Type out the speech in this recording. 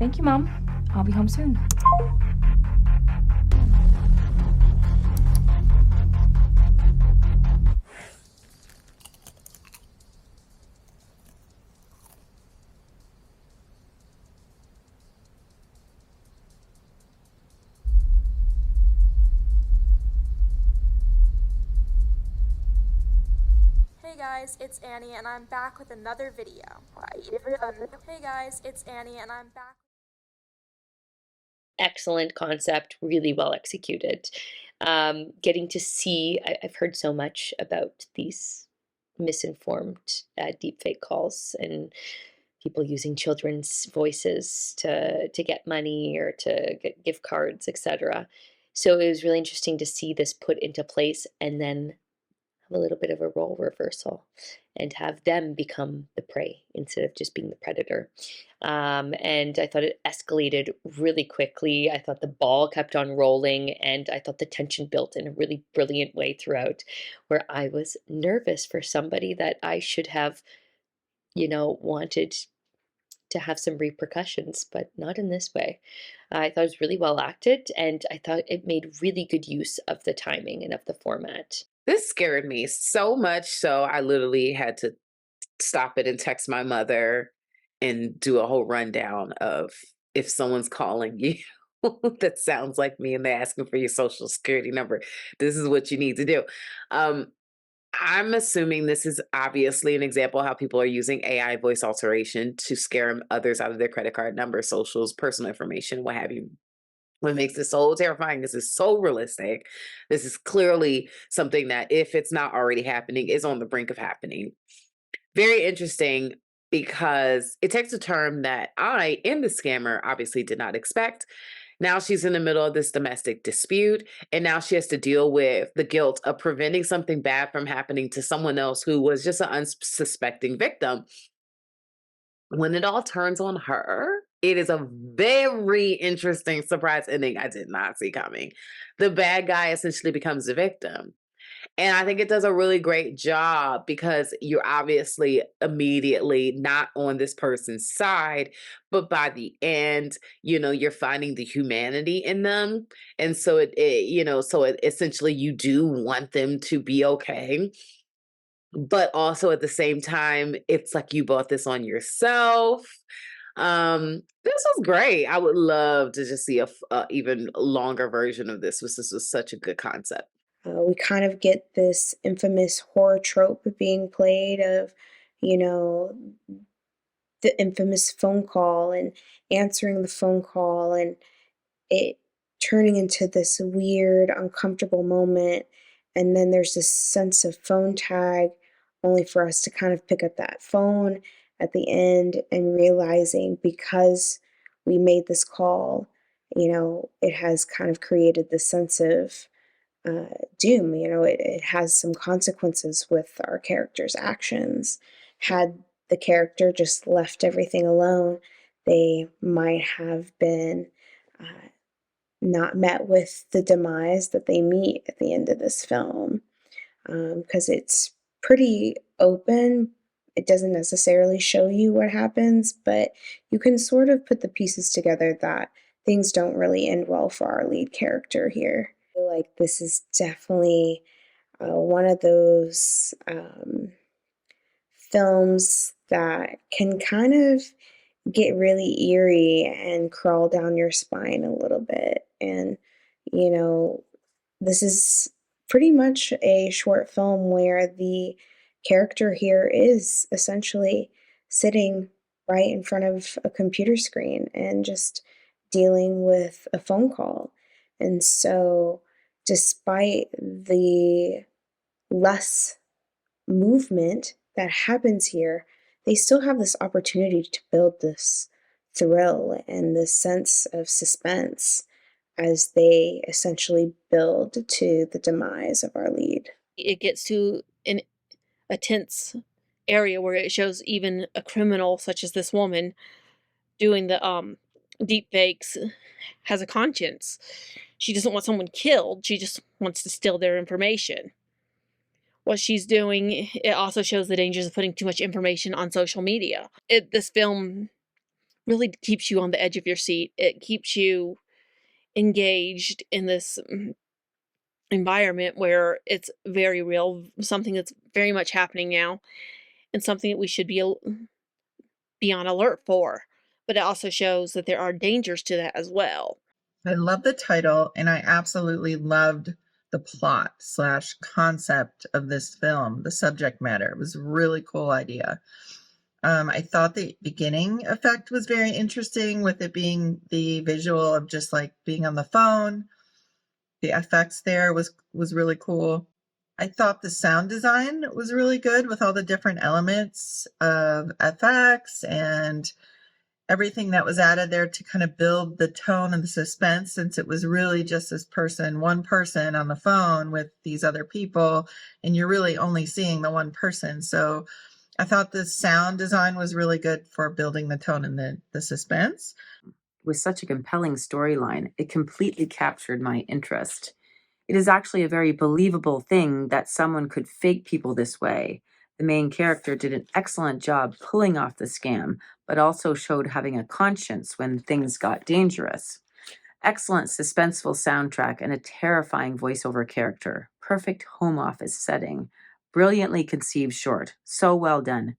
Thank you, Mom. I'll be home soon. Hey guys, it's Annie and I'm back with another video. Excellent concept, really well executed. Getting to see, I've heard so much about these misinformed deepfake calls and people using children's voices to get money or to get gift cards, etc. So it was really interesting to see this put into place and then have a little bit of a role reversal and have them become the prey instead of just being the predator. And I thought it escalated really quickly. I thought the ball kept on rolling, and I thought the tension built in a really brilliant way throughout, where I was nervous for somebody that I should have, wanted to have some repercussions, but not in this way. I thought it was really well acted, and I thought it made really good use of the timing and of the format. This scared me so much so I literally had to stop it and text my mother and do a whole rundown of if someone's calling you that sounds like me and they're asking for your social security number, this is what you need to do. Um, I'm assuming this is obviously an example of how people are using AI voice alteration to scare others out of their credit card numbers, socials, personal information, what have you. What makes this so terrifying is it's so realistic. This is clearly something that, if it's not already happening, is on the brink of happening. Very interesting because it takes a term that I, in the scammer, obviously did not expect. Now she's in the middle of this domestic dispute, and now she has to deal with the guilt of preventing something bad from happening to someone else who was just an unsuspecting victim. When it all turns on her, it is a very interesting surprise ending I did not see coming. The bad guy essentially becomes the victim. And I think it does a really great job because you're obviously immediately not on this person's side, but by the end, you're finding the humanity in them. And so it essentially you do want them to be okay. But also at the same time, it's like you bought this on yourself. This was great. I would love to just see a even longer version of this. This was such a good concept. We kind of get this infamous horror trope being played of, you know, the infamous phone call and answering the phone call and it turning into this weird, uncomfortable moment. And then there's this sense of phone tag, only for us to kind of pick up that phone at the end and realizing because we made this call, it has kind of created this sense of doom. It has some consequences with our character's actions. Had the character just left everything alone, they might have been not met with the demise that they meet at the end of this film. Because it's pretty open. It doesn't necessarily show you what happens, but you can sort of put the pieces together that things don't really end well for our lead character here. I feel like this is definitely one of those films that can kind of get really eerie and crawl down your spine a little bit. And, you know, this is pretty much a short film where the character here is essentially sitting right in front of a computer screen and just dealing with a phone call. And so, despite the less movement that happens here, they still have this opportunity to build this thrill and this sense of suspense as they essentially build to the demise of our lead. It gets to a tense area where it shows even a criminal such as this woman doing the deep fakes has a conscience. She doesn't want someone killed, she just wants to steal their information. What she's doing, it also shows the dangers of putting too much information on social media. This film really keeps you on the edge of your seat. It keeps you engaged in this environment where it's very real, something that's very much happening now, and something that we should be on alert for. But it also shows that there are dangers to that as well. I love the title, and I absolutely loved the plot / concept of this film, the subject matter. It was a really cool idea. I thought the beginning effect was very interesting, with it being the visual of just like being on the phone. The effects there was really cool. I thought the sound design was really good, with all the different elements of FX and everything that was added there to kind of build the tone and the suspense, since it was really just one person on the phone with these other people, and you're really only seeing the one person. So I thought the sound design was really good for building the tone and the suspense. With such a compelling storyline, it completely captured my interest. It is actually a very believable thing that someone could fake people this way. The main character did an excellent job pulling off the scam, but also showed having a conscience when things got dangerous. Excellent suspenseful soundtrack and a terrifying voiceover character. Perfect home office setting. Brilliantly conceived short. So well done.